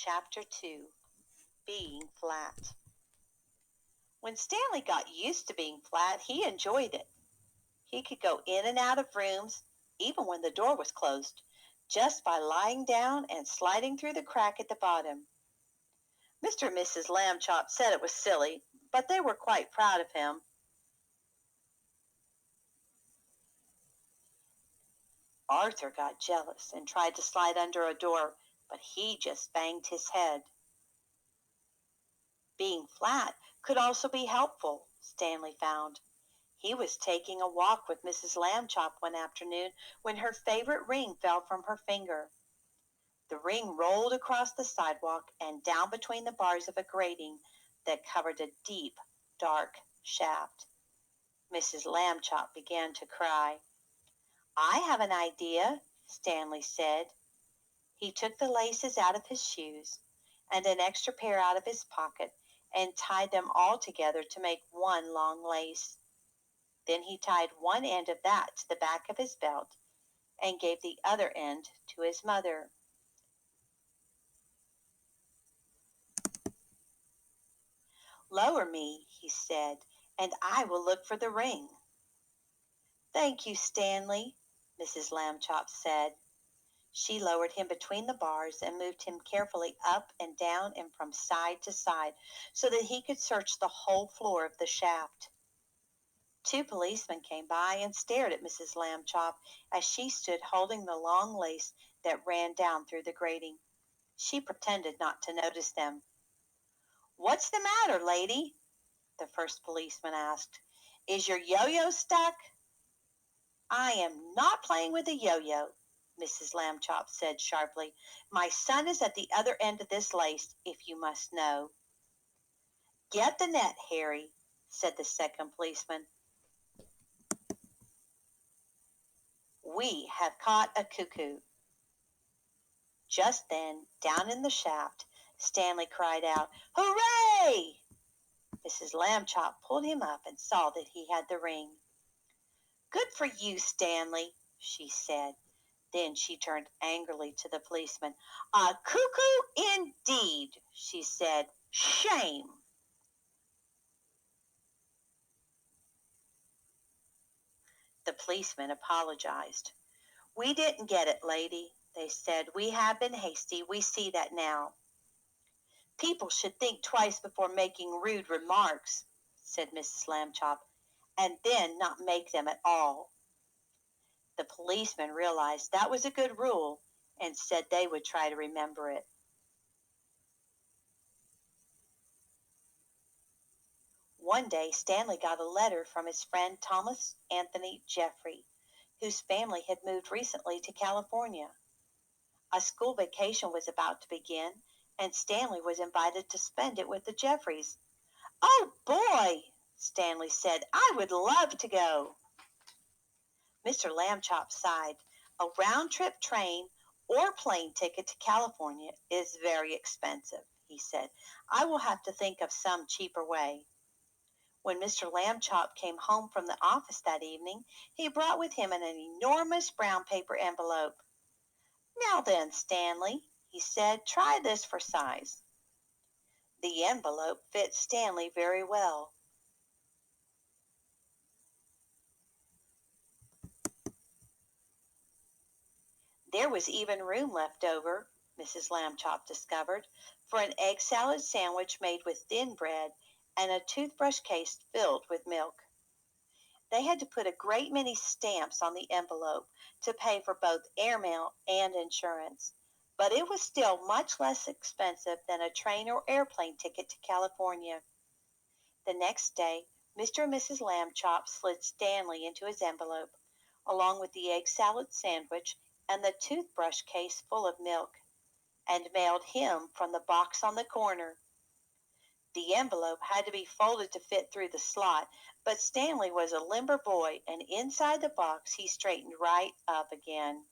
Chapter 2. Being Flat. When Stanley got used to being flat, he enjoyed it. He could go in and out of rooms, even when the door was closed, just by lying down and sliding through the crack at the bottom. Mr. and Mrs. Lambchop said it was silly, but they were quite proud of him. Arthur got jealous and tried to slide under a door, but he just banged his head. Being flat could also be helpful, Stanley found. He was taking a walk with Mrs. Lambchop one afternoon when her favorite ring fell from her finger. The ring rolled across the sidewalk and down between the bars of a grating that covered a deep, dark shaft. Mrs. Lambchop began to cry. "I have an idea," Stanley said. He took the laces out of his shoes and an extra pair out of his pocket and tied them all together to make one long lace. Then he tied one end of that to the back of his belt and gave the other end to his mother. "Lower me," he said, "and I will look for the ring." "Thank you, Stanley," Mrs. Lambchop said. She lowered him between the bars and moved him carefully up and down and from side to side so that he could search the whole floor of the shaft. 2 policemen came by and stared at Mrs. Lambchop as she stood holding the long lace that ran down through the grating. She pretended not to notice them. "What's the matter, lady?" the first policeman asked. "Is your yo-yo stuck?" "I am not playing with a yo-yo," Mrs. Lambchop said sharply. "My son is at the other end of this lace, if you must know." "Get the net, Harry," said the second policeman. "We have caught a cuckoo." Just then, down in the shaft, Stanley cried out, "Hooray!" Mrs. Lambchop pulled him up and saw that he had the ring. "Good for you, Stanley," she said. Then she turned angrily to the policeman. "A cuckoo indeed," she said. "Shame!" The policeman apologized. "We didn't get it, lady," they said. "We have been hasty. We see that now." "People should think twice before making rude remarks," said Mrs. Lambchop, "and then not make them at all." The policeman realized that was a good rule and said they would try to remember it. One day Stanley got a letter from his friend Thomas Anthony Jeffrey, whose family had moved recently to California. A school vacation was about to begin, and Stanley was invited to spend it with the Jeffreys. "Oh, boy," Stanley said, "I would love to go." Mr. Lambchop sighed. "A round-trip train or plane ticket to California is very expensive," he said. "I will have to think of some cheaper way." When Mr. Lambchop came home from the office that evening, he brought with him an enormous brown paper envelope. "Now then, Stanley," he said, "try this for size." The envelope fit Stanley very well. There was even room left over, Mrs. Lambchop discovered, for an egg salad sandwich made with thin bread and a toothbrush case filled with milk. They had to put a great many stamps on the envelope to pay for both airmail and insurance, but it was still much less expensive than a train or airplane ticket to California. The next day, Mr. and Mrs. Lambchop slid Stanley into his envelope, along with the egg salad sandwich and the toothbrush case full of milk, and mailed him from the box on the corner. The envelope had to be folded to fit through the slot, but Stanley was a limber boy, and inside the box he straightened right up again.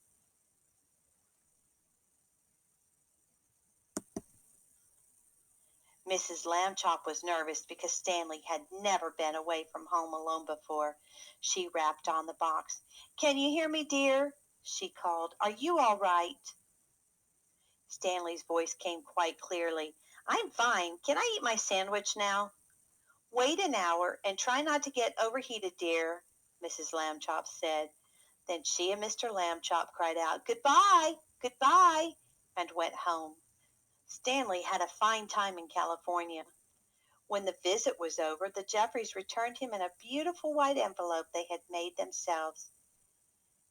Mrs. Lambchop was nervous because Stanley had never been away from home alone before. She rapped on the box. "Can you hear me, dear?" she called. "Are you all right?" Stanley's voice came quite clearly. I'm fine. Can I eat my sandwich now? Wait an hour and try not to get overheated, dear, Mrs. Lambchop said. Then she and Mr. Lambchop cried out, Goodbye, goodbye, and went home. Stanley had a fine time in California. When the visit was over, the Jeffreys returned him in a beautiful white envelope they had made themselves.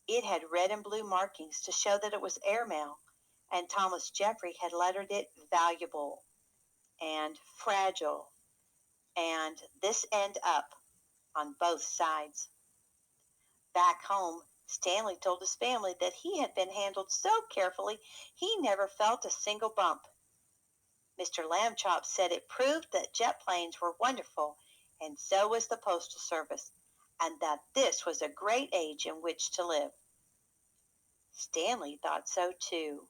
It had red and blue markings to show that it was airmail, and Thomas Jeffrey had lettered it valuable and fragile and this end up on both sides. Back home, Stanley told his family that he had been handled so carefully he never felt a single bump. Mr. Lambchop said it proved that jet planes were wonderful, and so was the Postal Service, and that this was a great age in which to live. Stanley thought so too.